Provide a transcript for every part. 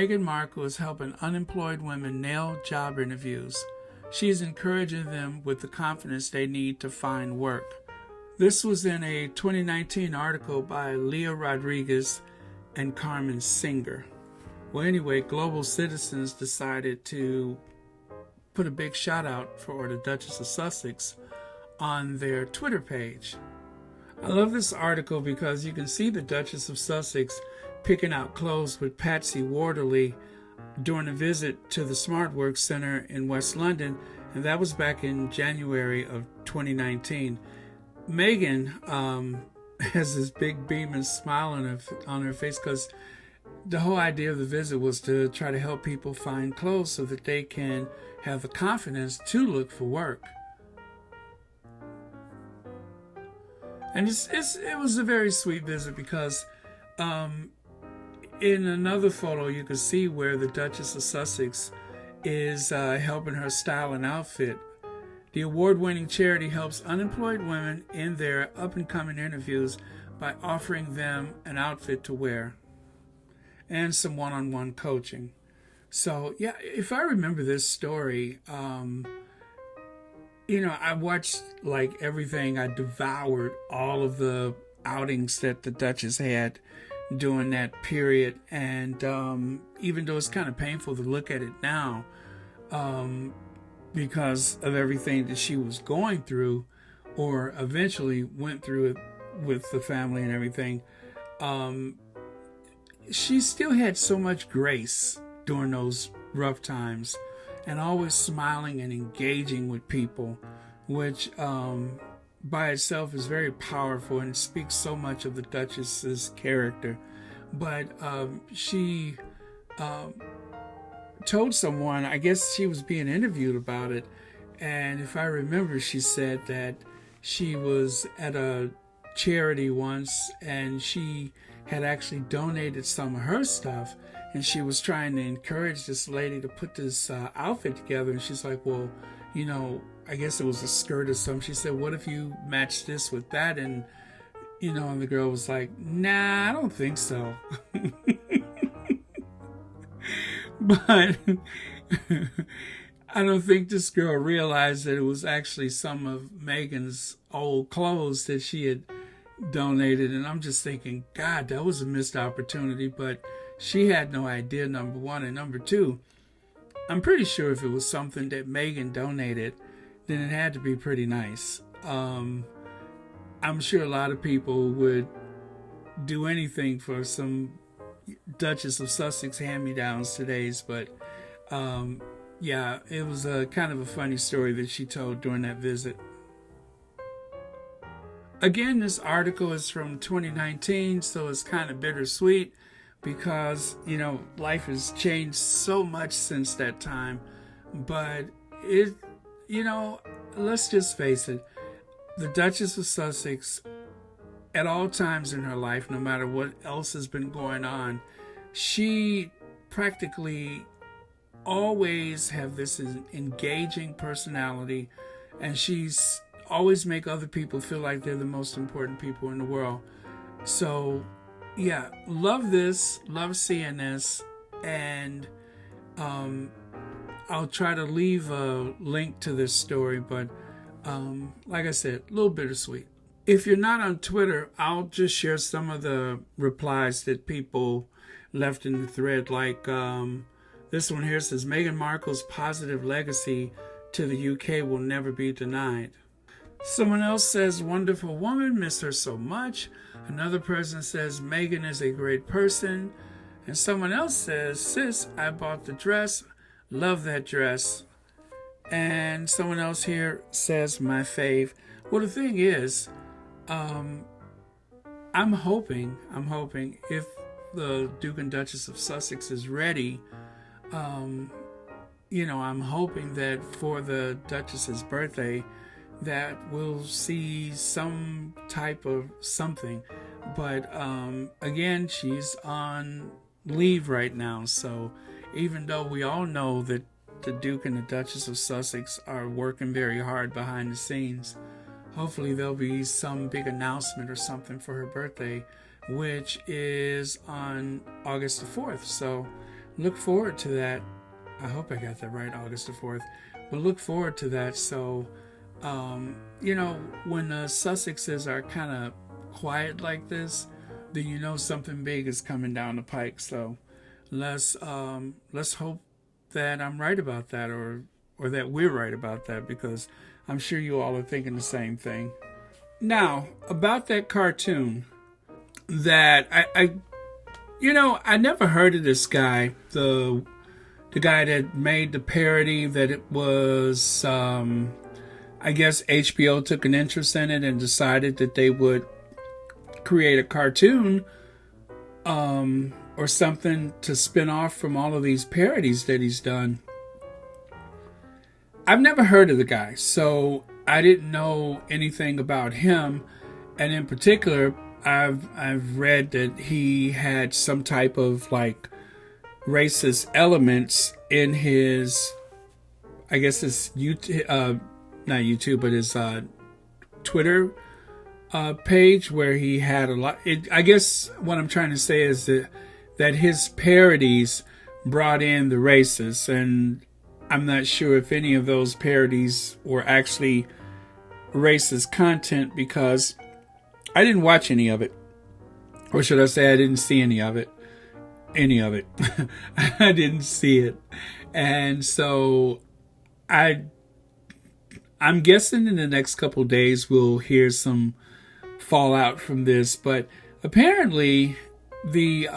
Meghan Markle is helping unemployed women nail job interviews. She's encouraging them with the confidence they need to find work. This was in a 2019 article by Leah Rodriguez and Carmen Singer. Well, anyway, Global Citizens decided to put a big shout out for the Duchess of Sussex on their Twitter page. I love this article because you can see the Duchess of Sussex picking out clothes with Patsy Warderly during a visit to the SmartWorks Center in West London, and that was back in January of 2019. Meghan has this big beaming smile on her face because the whole idea of the visit was to try to help people find clothes so that they can have the confidence to look for work. And it was a very sweet visit because in another photo you can see where the Duchess of Sussex is helping her style an outfit. The award-winning charity helps unemployed women in their up-and-coming interviews by offering them an outfit to wear and some one-on-one coaching. So, yeah, if I remember this story, I watched like everything. I devoured all of the outings that the Duchess had during that period. And even though it's kind of painful to look at it now, because of everything that she was going through or eventually went through it with the family and everything, she still had so much grace during those rough times and always smiling and engaging with people, which by itself is very powerful and speaks so much of the Duchess's character. But she told someone, I guess she was being interviewed about it, and if I remember, she said that she was at a charity once and she had actually donated some of her stuff, and she was trying to encourage this lady to put this outfit together, and she's like, well, I guess it was a skirt or something. She said, what if you match this with that? And and the girl was like, nah, I don't think so. But I don't think this girl realized that it was actually some of Meghan's old clothes that she had donated. And I'm just thinking, God, that was a missed opportunity. But she had no idea, number one. And number two, I'm pretty sure if it was something that Meghan donated, then it had to be pretty nice. I'm sure a lot of people would do anything for some Duchess of Sussex hand-me-downs today, but yeah, it was a kind of a funny story that she told during that visit. Again, this article is from 2019, so it's kind of bittersweet because, life has changed so much since that time. But let's just face it, the Duchess of Sussex, at all times in her life, no matter what else has been going on, she practically always have this engaging personality, and she's always make other people feel like they're the most important people in the world. So yeah, love this, love seeing this, and I'll try to leave a link to this story, but like I said, a little bittersweet. If you're not on Twitter, I'll just share some of the replies that people left in the thread. Like this one here says, Meghan Markle's positive legacy to the UK will never be denied. Someone else says, wonderful woman, miss her so much. Another person says, Meghan is a great person. And someone else says, sis, I bought the dress. Love that dress. And someone else here says, my fave. Well, the thing is, I'm hoping if the Duke and Duchess of Sussex is ready, I'm hoping that for the Duchess's birthday that we'll see some type of something. But again, she's on leave right now, so even though we all know that the Duke and the Duchess of Sussex are working very hard behind the scenes, hopefully there'll be some big announcement or something for her birthday, which is on August the 4th. So look forward to that. I hope I got that right, August the 4th. But look forward to that. So, when the Sussexes are kind of quiet like this, then you know something big is coming down the pike. So let's hope that I'm right about that, or that we're right about that, because I'm sure you all are thinking the same thing. Now, about that cartoon that I never heard of this guy, the guy that made the parody, that it was, I guess HBO took an interest in it and decided that they would create a cartoon or something to spin off from all of these parodies that he's done. I've never heard of the guy, so I didn't know anything about him. And in particular, I've read that he had some type of like racist elements in his, I guess his YouTube, not YouTube, but his Twitter page, where he had a lot. I guess what I'm trying to say is that his parodies brought in the racists, and I'm not sure if any of those parodies were actually racist content, because I didn't watch any of it. Or should I say I didn't see any of it. I didn't see it. And so I'm guessing in the next couple of days we'll hear some fallout from this. But apparently they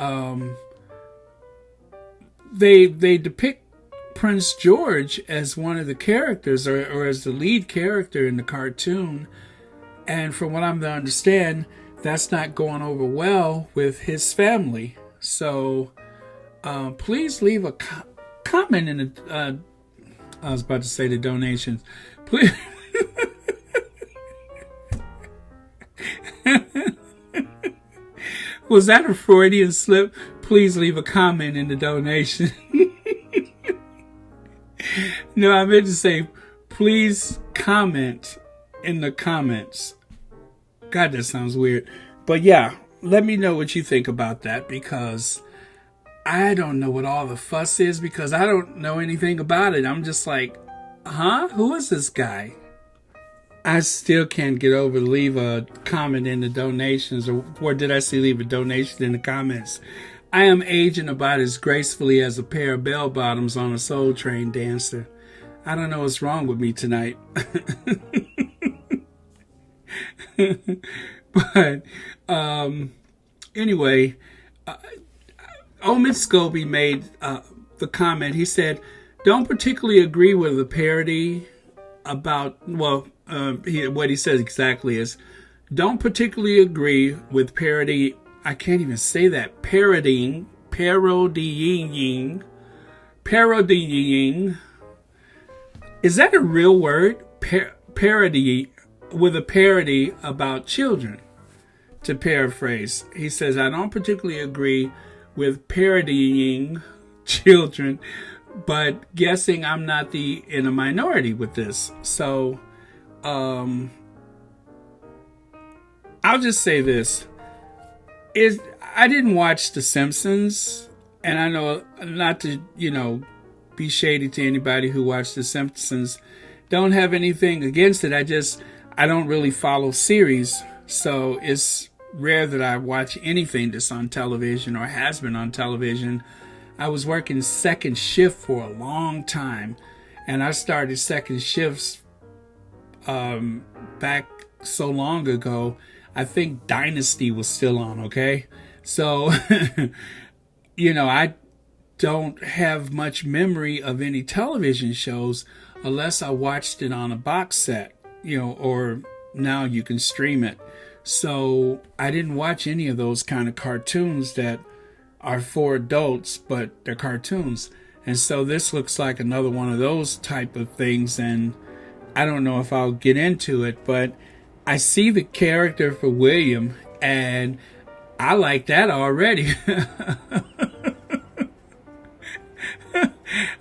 depict Prince George as one of the characters, or as the lead character in the cartoon. And from what I'm to understand, that's not going over well with his family. So please leave a comment in the, I was about to say the donations. Please. Was that a Freudian slip? Please leave a comment in the donation. No, I meant to say, please comment in the comments. God, that sounds weird. But yeah, let me know what you think about that, because I don't know what all the fuss is, because I don't know anything about it. I'm just like, who is this guy? I still can't get over leave a comment in the donations, or did I say leave a donation in the comments? I am aging about as gracefully as a pair of bell bottoms on a Soul Train dancer. I don't know what's wrong with me tonight. But anyway, Omid Scobie made the comment. He said, don't particularly agree with the parody about, what he says exactly is, don't particularly agree with parody. I can't even say that. Parodying. Is that a real word? Parody, with a parody about children, to paraphrase. He says, I don't particularly agree with parodying children, but guessing I'm not in a minority with this. So I'll just say this. I didn't watch The Simpsons, and I know not to, be shady to anybody who watched The Simpsons. Don't have anything against it. I don't really follow series, so it's rare that I watch anything that's on television or has been on television. I was working second shift for a long time, and I started second shifts back so long ago. I think Dynasty was still on, okay? So, I don't have much memory of any television shows unless I watched it on a box set, or now you can stream it. So I didn't watch any of those kind of cartoons that are for adults, but they're cartoons. And so this looks like another one of those type of things, and I don't know if I'll get into it, but I see the character for William, and I like that already.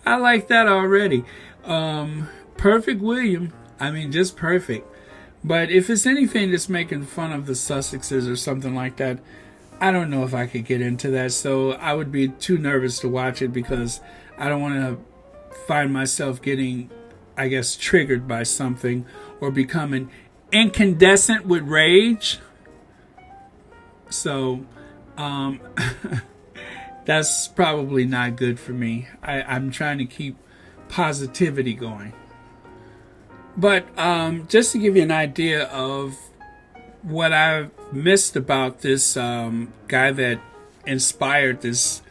I like that already. Perfect William. I mean, just perfect. But if it's anything that's making fun of the Sussexes or something like that, I don't know if I could get into that, so I would be too nervous to watch it because I don't want to find myself getting, I guess, triggered by something or becoming incandescent with rage. So, um, that's probably not good for me. I'm trying to keep positivity going. But just to give you an idea of what I've missed about this guy that inspired this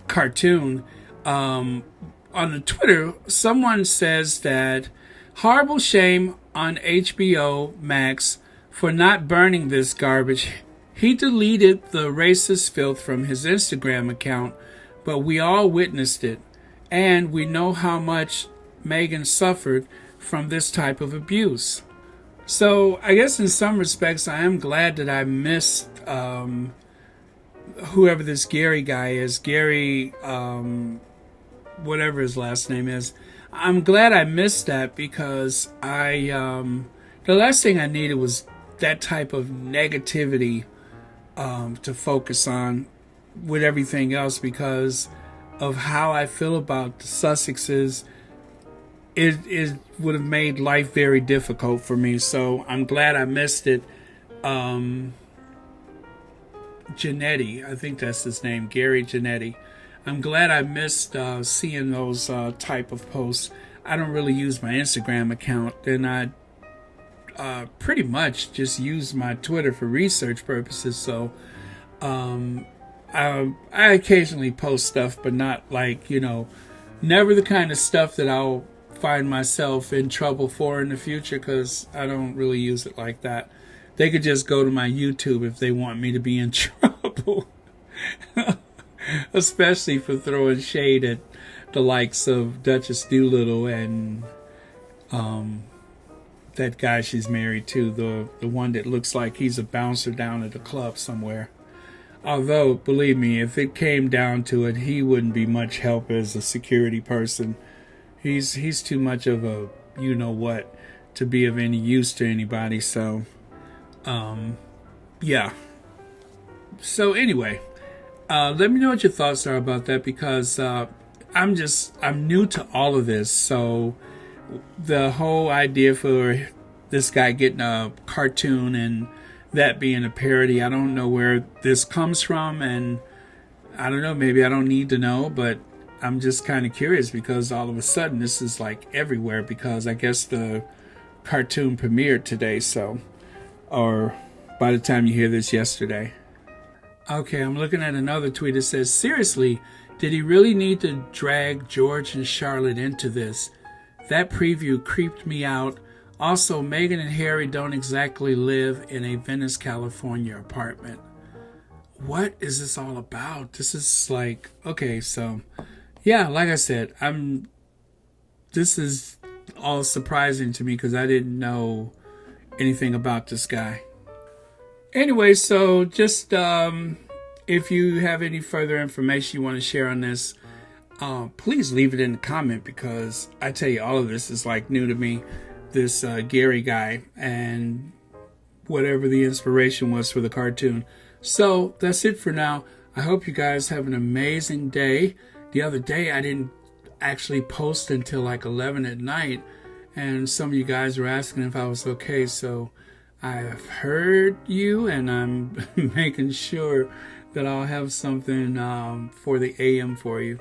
cartoon, on the Twitter, someone says that horrible shame on HBO Max for not burning this garbage. He deleted the racist filth from his Instagram account, but we all witnessed it, and we know how much Meghan suffered from this type of abuse. So I guess in some respects, I am glad that I missed whoever this Gary guy is, Gary, whatever his last name is. I'm glad I missed that because the last thing I needed was that type of negativity to focus on with everything else because of how I feel about the Sussexes. It would have made life very difficult for me. So I'm glad I missed it. Janetti, I think that's his name, Gary Janetti. I'm glad I missed seeing those type of posts. I don't really use my Instagram account, and I pretty much just use my Twitter for research purposes. So I occasionally post stuff, but not like, never the kind of stuff that I'll find myself in trouble for in the future because I don't really use it like that. They could just go to my YouTube if they want me to be in trouble. Especially for throwing shade at the likes of Duchess Doolittle and that guy she's married to, the one that looks like he's a bouncer down at a club somewhere. Although, believe me, if it came down to it, he wouldn't be much help as a security person. He's too much of a you-know-what to be of any use to anybody. So, yeah. So anyway, let me know what your thoughts are about that because I'm new to all of this. So the whole idea for this guy getting a cartoon and that being a parody, I don't know where this comes from, and I don't know, maybe I don't need to know, but I'm just kind of curious because all of a sudden this is like everywhere because I guess the cartoon premiered today, so, or by the time you hear this, yesterday. Okay, I'm looking at another tweet that says, seriously, did he really need to drag George and Charlotte into this? That preview creeped me out. Also, Meghan and Harry don't exactly live in a Venice, California apartment. What is this all about? This is like, okay, so, yeah, like I said, this is all surprising to me because I didn't know anything about this guy. Anyway, so just if you have any further information you want to share on this, please leave it in the comment because I tell you, all of this is like new to me. This Gary guy and whatever the inspiration was for the cartoon. So that's it for now. I hope you guys have an amazing day. The other day I didn't actually post until like 11 at night, and some of you guys were asking if I was okay. So I've heard you, and I'm making sure that I'll have something for the AM for you.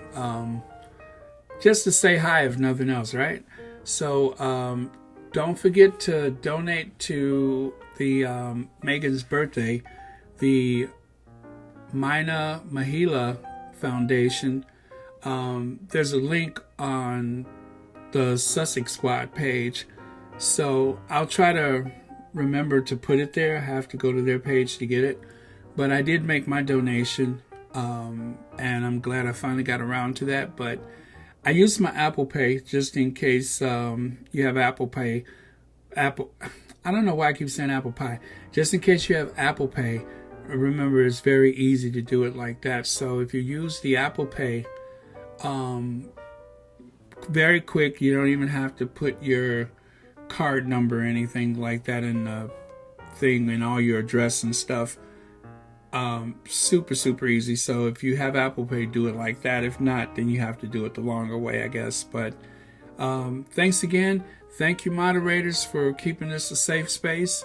Just to say hi, if nothing else, right? So don't forget to donate to the Meghan's birthday, the Mina Mahila Foundation. There's a link on the Sussex Squad page. So I'll try to remember to put it there. I have to go to their page to get it. But I did make my donation, and I'm glad I finally got around to that. But I used my Apple Pay just in case you have Apple Pay. I don't know why I keep saying Apple Pie. Just in case you have Apple Pay, remember it's very easy to do it like that. So if you use the Apple Pay, very quick, you don't even have to put your card number or anything like that in the thing and all your address and stuff. Super, super easy. So if you have Apple Pay, do it like that. If not, then you have to do it the longer way, I guess. But thanks again. Thank you, moderators, for keeping this a safe space.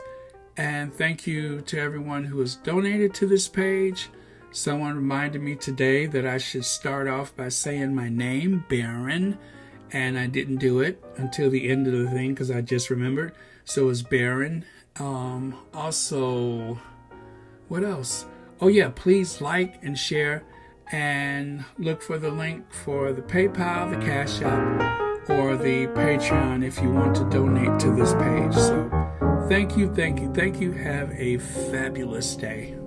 And thank you to everyone who has donated to this page. Someone reminded me today that I should start off by saying my name, Baron, and I didn't do it until the end of the thing because I just remembered. So it's Baron. Also, what else? Oh yeah, please like and share and look for the link for the PayPal, the Cash App, or the Patreon if you want to donate to this page. So thank you. Have a fabulous day.